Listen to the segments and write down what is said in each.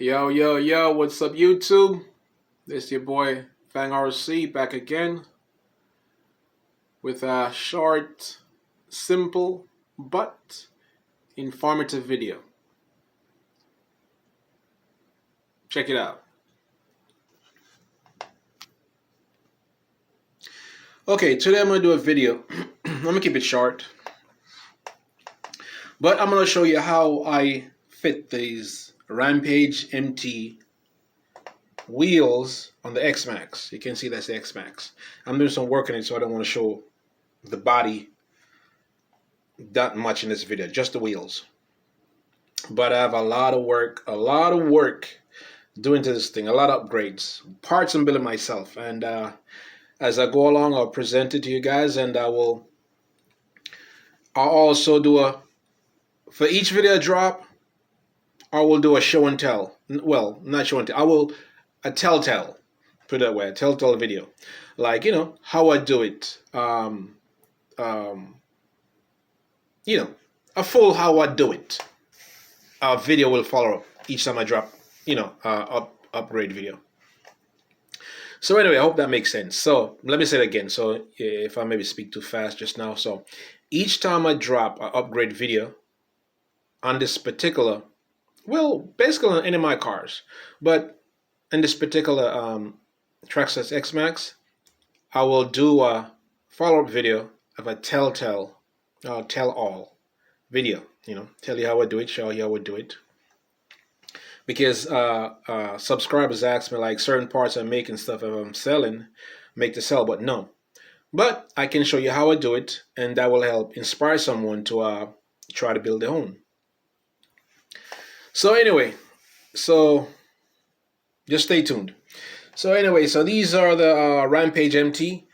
Yo, yo, yo, what's up, YouTube? This your boy Fang RC back again with a short, simple, but informative video. Check it out. Okay, today I'm going to do a video. I'm going to keep it short. But I'm going to show you how I fit these Rampage MT wheels on the X-MAXX. You can see that's the X-MAXX. I'm doing some work on it, so I don't want to show the body that much in this video, just the wheels. But I have a lot of work doing to this thing, a lot of upgrades, parts I'm building myself. And as I go along, I'll present it to you guys, and I'll also do for each video I drop, I will do a show and tell. Well, not show and tell. A telltale, put it that way, a telltale video, like, how I do it. A full how I do it. A video will follow each time I drop, upgrade video. So anyway, I hope that makes sense. So let me say it again. So if I maybe speak too fast just now. So each time I drop an upgrade video on this particular, well, basically on any of my cars, but in this particular Traxxas X-MAXX, I will do a follow-up video of a tell-all video. Tell you how I do it, show you how I do it. Because subscribers ask me, like, certain parts I make and stuff, if I'm selling, make to sell, but no. But I can show you how I do it, and that will help inspire someone to try to build their own. So anyway, just stay tuned. So anyway, so these are the Rampage MT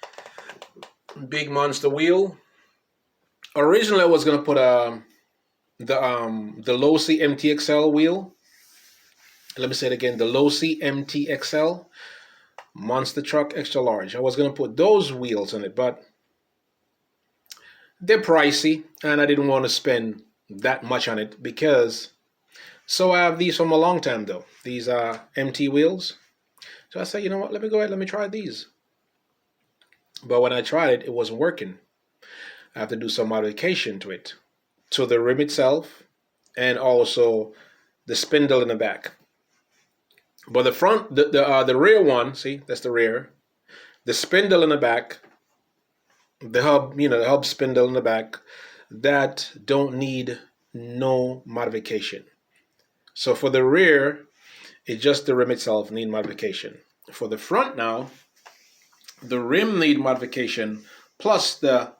big monster wheel. Originally, I was gonna put the Low C MT XL wheel. Let me say it again: the Low C MT XL monster truck extra large. I was gonna put those wheels on it, but they're pricey, and I didn't want to spend that much on it because. So I have these from a long time though. These are MT wheels. So I said, you know what? Let me go ahead. Let me try these. But when I tried it, it wasn't working. I have to do some modification to it, to the rim itself, and also the spindle in the back. But the front, the rear one, see, that's the rear. The spindle in the back, the hub, the hub spindle in the back, that don't need no modification. So for the rear, it's just the rim itself need modification. For the front now, the rim need modification plus the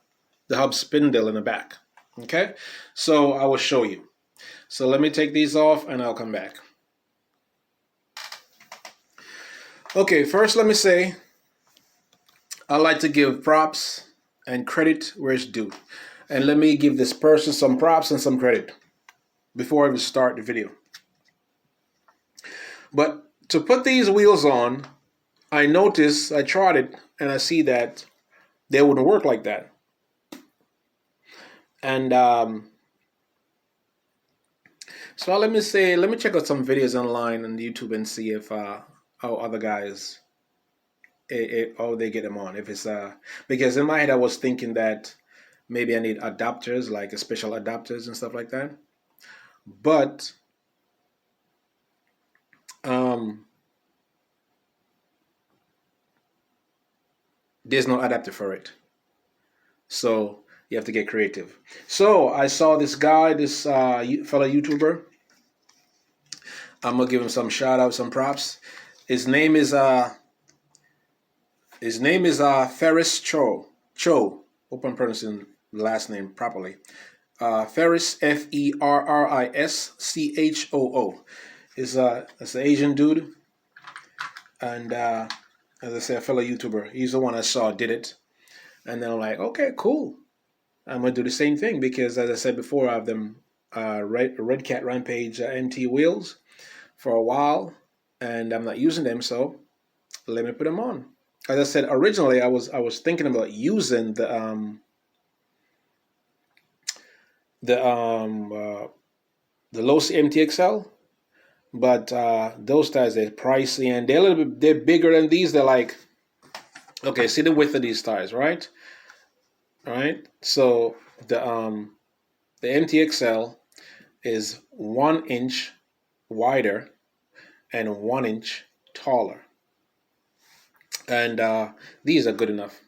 hub spindle in the back. Okay, so I will show you. So let me take these off and I'll come back. Okay, first let me say, I like to give props and credit where it's due. And let me give this person some props and some credit before I even start the video. But to put these wheels on, I tried it, and I see that they wouldn't work like that. And so let me check out some videos online on YouTube and see if how other guys, how they get them on. If it's because in my head I was thinking that maybe I need adapters, like special adapters and stuff like that. But there's no adapter for it, so you have to get creative. So I saw this guy, this fellow YouTuber. I'm gonna give him some shout out, some props. His name is Ferris Cho. Hope I'm pronouncing the last name properly. Ferris, FERRISCHOO. Is an Asian dude, and as I say, a fellow YouTuber. He's the one I saw did it, and then I'm like, okay, cool. I'm gonna do the same thing because, as I said before, I have them Redcat Rampage MT wheels for a while, and I'm not using them, so let me put them on. As I said, originally I was thinking about using the Low C MT XL. but those tires, they're pricey and they're a little bit, they're bigger than these. They're like, okay, see the width of these tires, right? All right. So the MTXL is 1 inch wider and 1 inch taller, and these are good enough,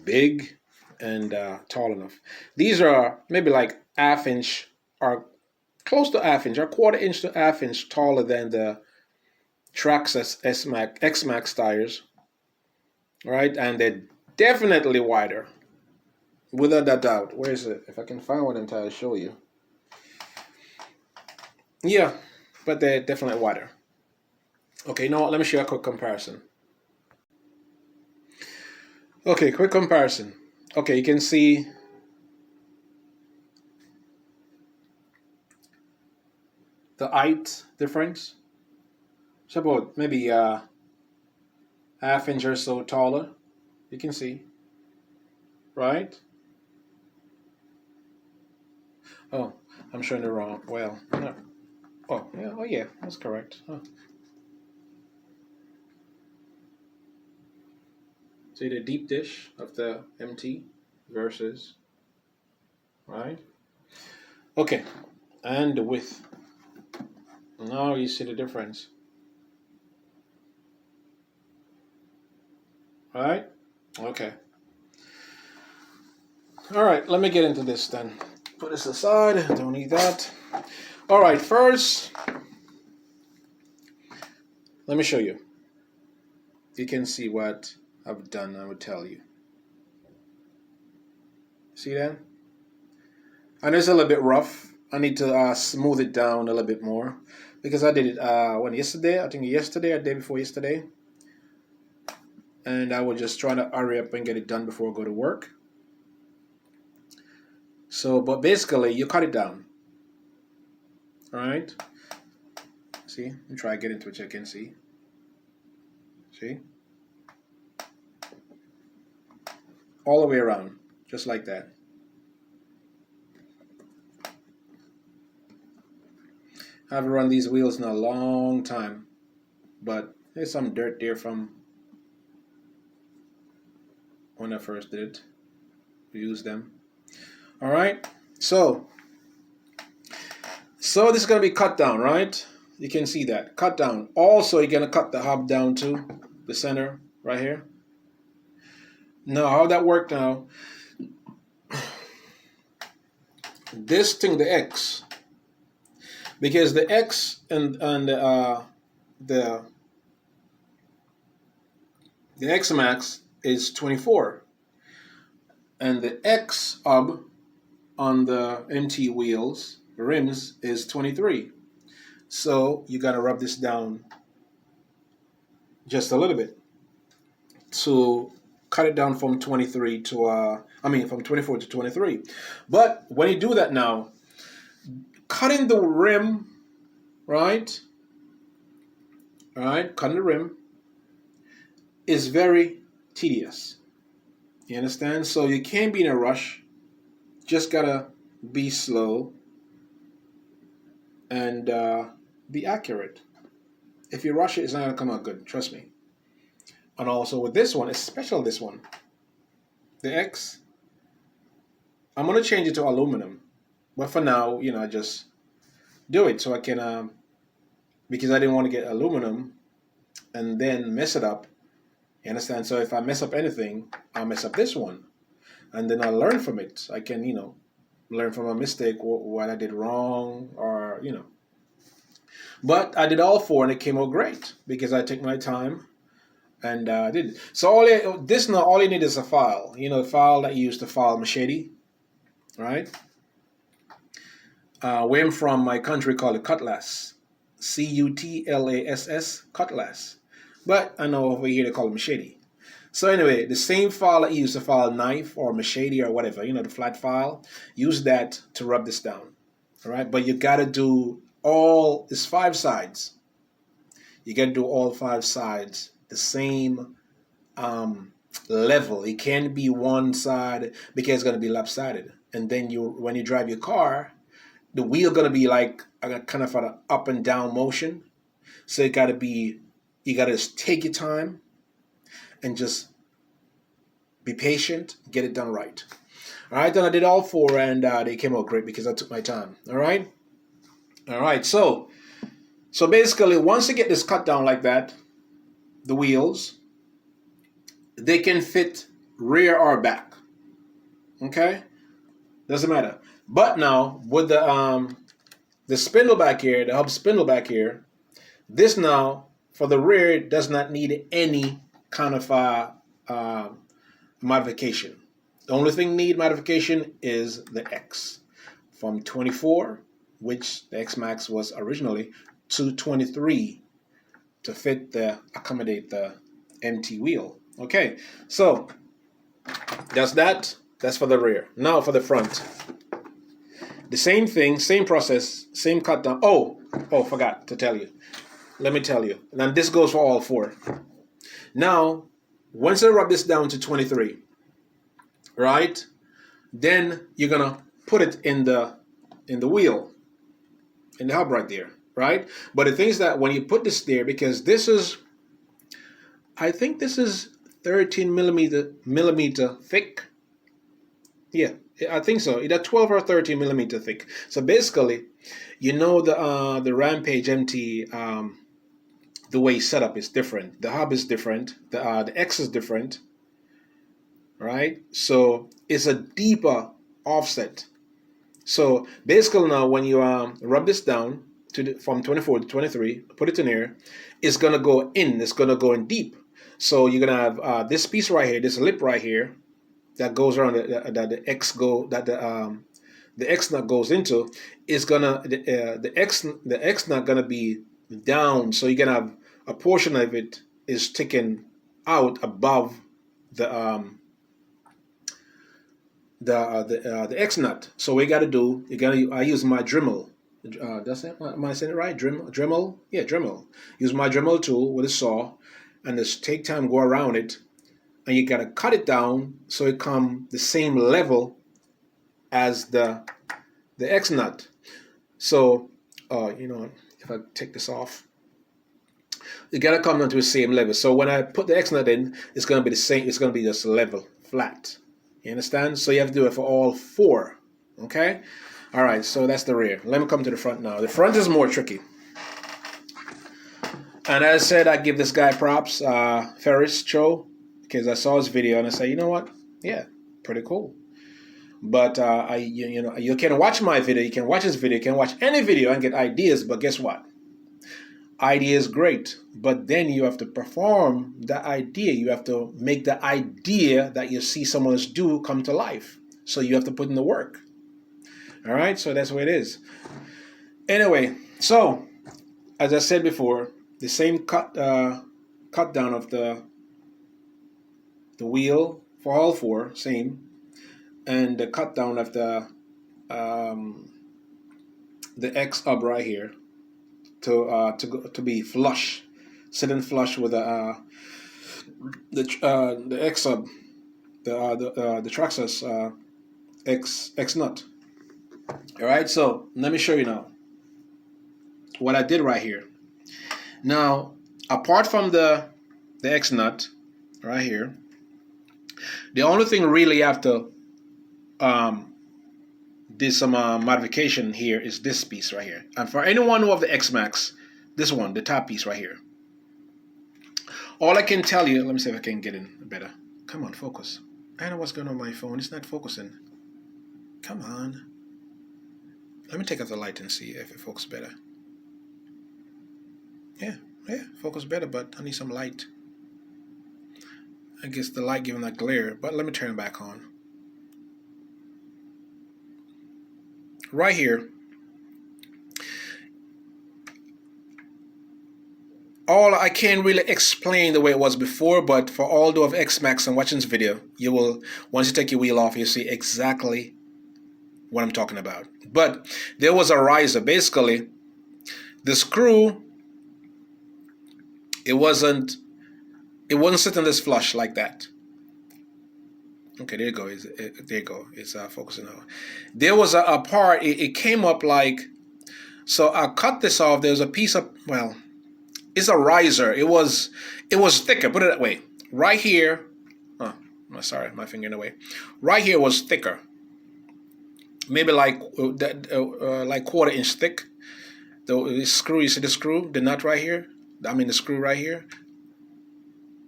big and tall enough. These are maybe like half inch or close to half inch or quarter inch to half inch taller than the Traxxas X-MAXX tires, right? And they're definitely wider, without a doubt. Where is it? If I can find one, I'm trying to show you. Yeah, but they're definitely wider. Okay, you know what? Let me show you a quick comparison. Okay, quick comparison. Okay, you can see the height difference. It's about maybe half inch or so taller. You can see, right? Oh, I'm showing the wrong. Well, no. Oh, yeah. Oh, yeah. That's correct. Huh. See the deep dish of the MT versus, right? Okay, and the width. Now you see the difference, right? Okay. All right, let me get into this then. Put this aside, don't need that. All right, first, let me show you. You can see what I've done, I would tell you. See that? And it's a little bit rough. I need to smooth it down a little bit more because I did it when yesterday, I think yesterday or day before yesterday. And I was just trying to hurry up and get it done before I go to work. So, but basically, you cut it down. All right. See, let me try to get into it. You can see. See, all the way around, just like that. I haven't run these wheels in a long time, but there's some dirt there from when I first did it. We used them. All right. So this is gonna be cut down, right? You can see that cut down. Also, you're gonna cut the hub down to the center right here. Now, how that worked now? This thing, the X, because the X and the X-MAXX is 24, and the X hub on the MT wheels rims is 23. So you gotta rub this down just a little bit to cut it down from 23 to from 24 to 23. But when you do that now, cutting the rim, right? All right, cutting the rim is very tedious. You understand? So you can't be in a rush. Just gotta be slow and be accurate. If you rush it, it's not gonna come out good. Trust me. And also with this one, especially this one, the X, I'm gonna change it to aluminum. But for now, I just do it so I can, because I didn't want to get aluminum and then mess it up. You understand? So if I mess up anything, I'll mess up this one, and then I'll learn from it. I can, learn from a mistake, what I did wrong, or But I did all four, and it came out great because I took my time and did it. So all you need is a file. A file that you use to file machete, right? Where I'm from, my country called it cutlass, Cutlass, cutlass. But I know over here they call it machete. So anyway, the same file that you use to file knife or machete or whatever, the flat file, use that to rub this down. All right, but you got to do it's 5 sides. You got to do all 5 sides the same level. It can't be one side because it's going to be lopsided. And then when you drive your car, the wheel going to be like a kind of an up and down motion. So you gotta just take your time and just be patient, get it done right. All right, then I did all four, and they came out great because I took my time. All right. So basically, once you get this cut down like that, the wheels, they can fit rear or back. Okay, doesn't matter. But now with the spindle back here, the hub spindle back here, this now for the rear does not need any kind of modification. The only thing need modification is the X from 24, which the X-MAXX was originally, to 23 to accommodate the MT wheel. Okay, so that's that. That's for the rear. Now for the front. The same thing, same process, same cut down. Oh, forgot to tell you. Let me tell you. And this goes for all four. Now, once I rub this down to 23, right? Then you're gonna put it in the wheel, in the hub right there, right? But the thing is that when you put this there, because this is, I think this is 13 millimeter thick. Yeah, I think so. Either 12 or 13 millimeter thick. So basically, you know the Rampage MT, the way it's set up is different. The hub is different. The X is different, right? So it's a deeper offset. So basically now when you rub this down from 24 to 23, put it in here, it's gonna go in. It's gonna go in deep. So you're gonna have this piece right here, this lip right here, that goes around the X nut goes into, is gonna the X nut gonna be down. So you're gonna have a portion of it is sticking out above the X nut. So what you got to do, I use my Dremel. That's it. Am I saying it right? Dremel. Yeah, Dremel. Use my Dremel tool with a saw, and just take time, go around it, and you got to cut it down so it come the same level as the X nut. So, if I take this off, you got to come down to the same level. So when I put the X nut in, it's going to be the same. It's going to be just level, flat. You understand? So you have to do it for all four. Okay? All right, so that's the rear. Let me come to the front now. The front is more tricky. And as I said, I give this guy props, Ferris Cho, because I saw his video and I said, you know what? Yeah, pretty cool. But you can watch my video, you can watch his video, you can watch any video and get ideas, but guess what? Idea is great, but then you have to perform the idea. You have to make the idea that you see someone else do come to life. So you have to put in the work. All right, so that's what it is. Anyway, so as I said before, the same cut down of the wheel for all four, same, and the cut down of the X hub right here to be flush, sitting flush with the X hub, the Traxxas X nut. All right, so let me show you now what I did right here. Now, apart from the X nut right here, the only thing really after did some modification here is this piece right here. And for anyone who have the X-MAXX, this one, the top piece right here. All I can tell you, let me see if I can get in better. Come on, focus. I know what's going on with my phone. It's not focusing. Come on. Let me take out the light and see if it focuses better. Yeah, focus better, but I need some light. I guess the light giving that glare, but let me turn it back on. Right here, I can't really explain the way it was before, but for all those of X-MAXX and watching this video, you will, once you take your wheel off, you'll see exactly what I'm talking about. But there was a riser. Basically, the screw, it wasn't sitting this flush like that. Okay, there you go. There you go. It's focusing now. There was a part. It came up like, so I cut this off. There's a piece of, well, it's a riser. It was thicker. Put it that way. Right here. Oh, sorry, my finger in the way. Right here was thicker. Maybe like quarter-inch thick. The screw, you see the screw, the nut right here. I mean the screw right here.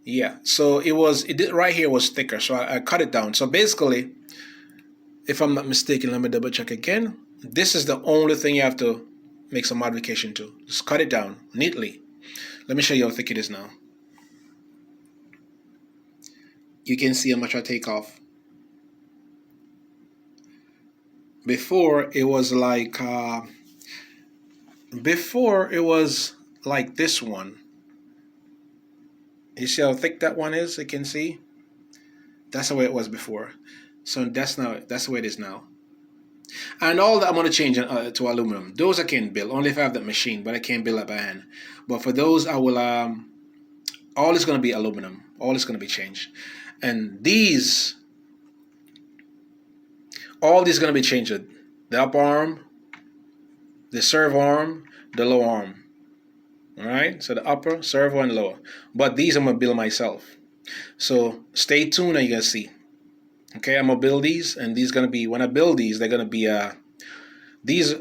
Yeah. So right here was thicker. So I cut it down. So basically, if I'm not mistaken, let me double check again. This is the only thing you have to make some modification to. Just cut it down neatly. Let me show you how thick it is now. You can see how much I take off. Before it was like this one. You see how thick that one is? You can see. That's the way it was before. So that's the way it is now. And all that I'm going to change to aluminum. Those I can build only if I have that machine, but I can't build that by hand. But for those, I will. All is going to be aluminum. All is going to be changed, and all these going to be changed. The up arm, the serve arm, the low arm. All right. So the upper, servo, and lower. But these I'm going to build myself. So stay tuned, and you're going to see. Okay, I'm gonna build these, and these gonna be, when I build these, they're gonna be these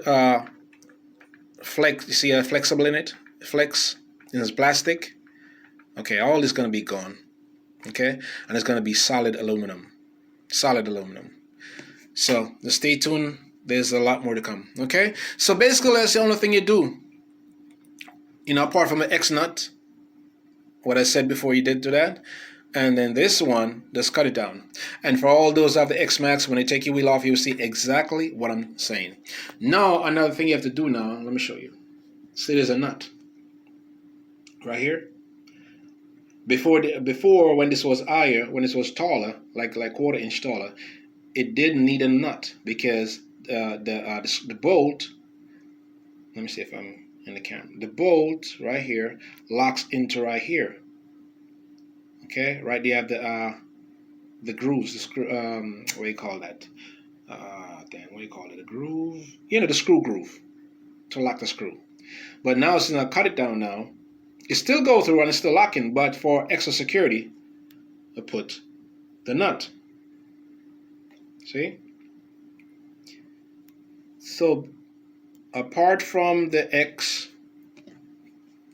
flex. You see, flexible in it, flex. And it's plastic. Okay, all this gonna be gone. Okay, and it's gonna be solid aluminum, solid aluminum. So just stay tuned. There's a lot more to come. Okay, so basically that's the only thing you do. You know, apart from the X nut, what I said before, you did to that. And then this one, just cut it down. And for all those who have the X-MAXX, when they take your wheel off, you'll see exactly what I'm saying. Now, another thing you have to do now, let me show you. See, there's a nut right here. Before when this was higher, when this was taller, like quarter-inch taller, it didn't need a nut because the bolt. Let me see if I'm in the camera. The bolt right here locks into right here. Okay, right there you have the grooves, the screw, what do you call that? What do you call it? A groove? You know, the screw groove to lock the screw. But now since I cut it down now, it still goes through and it's still locking, but for extra security, I put the nut. See? So apart from the X,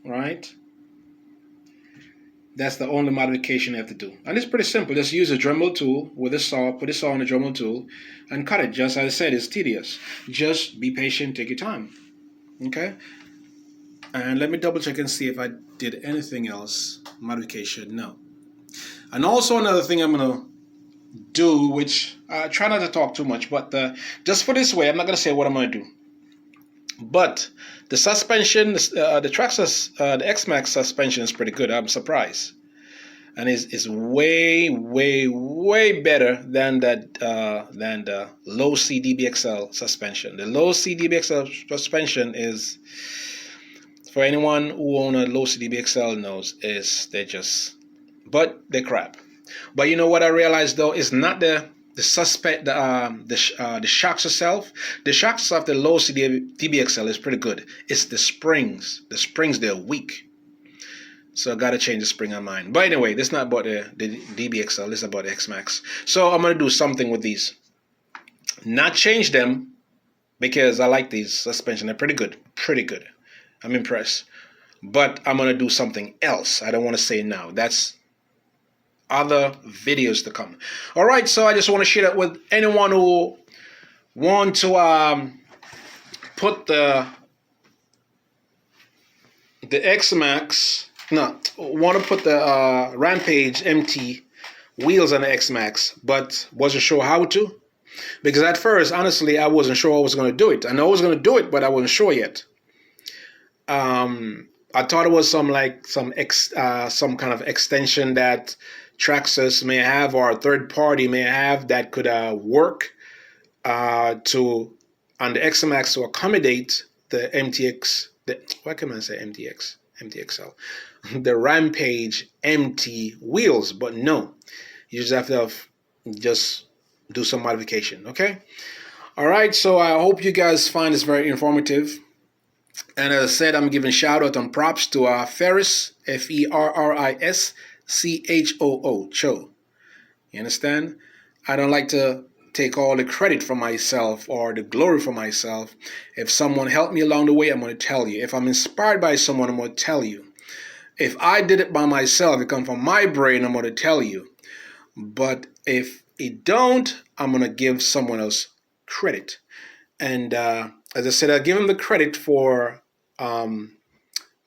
right? That's the only modification you have to do. And it's pretty simple. Just use a Dremel tool with a saw, put a saw on the Dremel tool, and cut it. Just as I said, it's tedious. Just be patient, take your time. Okay? And let me double check and see if I did anything else. Modification, no. And also another thing I'm going to do, which I try not to talk too much, but just for this way, I'm not going to say what I'm going to do. But the suspension, the Traxxas, the X-MAXX suspension is pretty good. I'm surprised, and is way, way, way better than the low C DBXL suspension. The low C DBXL suspension is, for anyone who owns a low C DBXL knows, they're crap. But you know what I realized though is not the shocks itself. The shocks of the low DBXL is pretty good. It's the springs. The springs, they're weak. So I gotta change the spring on mine. But anyway, this is not about the DBXL. This is about the X-MAXX. So I'm gonna do something with these. Not change them because I like these suspension. They're pretty good. Pretty good. I'm impressed. But I'm gonna do something else. I don't want to say now. That's other videos to come. All right, so I just want to share that with anyone who want to put the X-MAXX, want to put the Rampage MT wheels on the X-MAXX, but wasn't sure how to, because at first, honestly, I wasn't sure I was going to do it. I know I was going to do it, but I wasn't sure yet. I thought it was some kind of extension that Traxxas may have or a third party may have that could work on the X-MAXX to accommodate the MTX. What can I say? MTXL, the Rampage MT wheels. But no, you just have to just do some modification. Okay. All right. So I hope you guys find this very informative. And as I said, I'm giving shout out and props to Ferris, Ferrischoo, Cho. You understand? I don't like to take all the credit for myself or the glory for myself. If someone helped me along the way, I'm going to tell you. If I'm inspired by someone, I'm going to tell you. If I did it by myself, it comes from my brain, I'm going to tell you. But if it don't, I'm going to give someone else credit. And as I said, I give him the credit for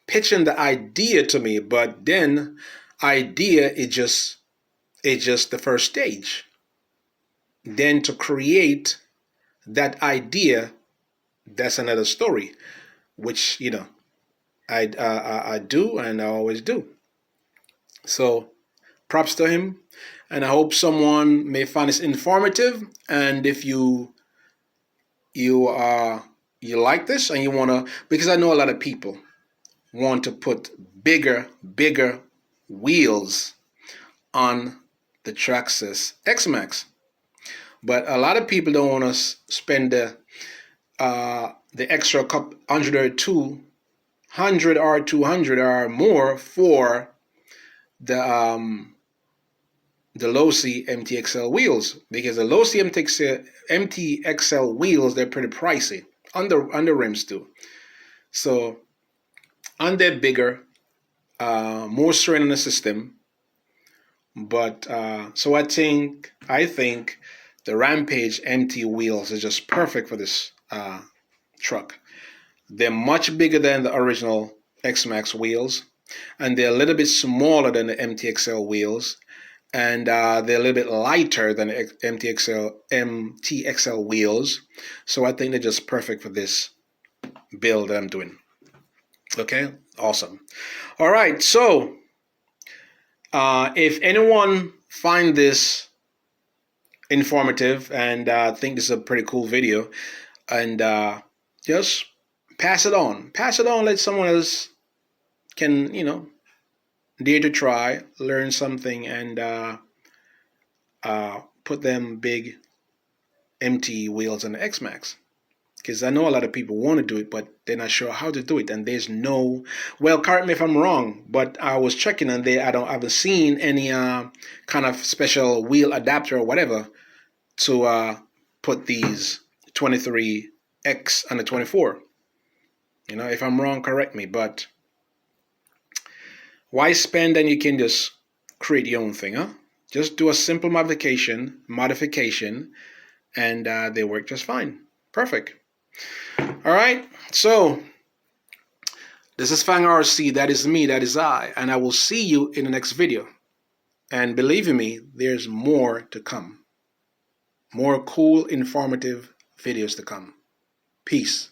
pitching the idea to me, but then idea is just the first stage. Then to create that idea, that's another story, which I do and I always do. So props to him, and I hope someone may find this informative. And if you like this and you wanna, because I know a lot of people want to put bigger wheels on the Traxxas X-MAXX, but a lot of people don't want to spend the extra couple hundred or 200 or 200 or more for the low C MTXL wheels, because the low C MTXL wheels, they're pretty pricey on the rims too. So and they're bigger, more strain on the system. But so I think the Rampage MT wheels is just perfect for this truck. They're much bigger than the original X-MAXX wheels, and they're a little bit smaller than the MTXL wheels, and they're a little bit lighter than the MTXL wheels. So I think they're just perfect for this build that I'm doing. Okay, awesome. All right, so if anyone find this informative and think this is a pretty cool video, and just pass it on. Let someone else can, dare to try, learn something, and put them big MT wheels on the X-MAXX. Because I know a lot of people want to do it, but they're not sure how to do it. And there's no, well, correct me if I'm wrong, but I was checking and I haven't seen any kind of special wheel adapter or whatever to put these 23X and the 24. If I'm wrong, correct me. But why spend and you can just create your own thing, huh? Just do a simple modification, and they work just fine. Perfect. All right, so this is Fang RC, that is me, that is I, and I will see you in the next video. And believe me, there's more to come. More cool, informative videos to come. Peace.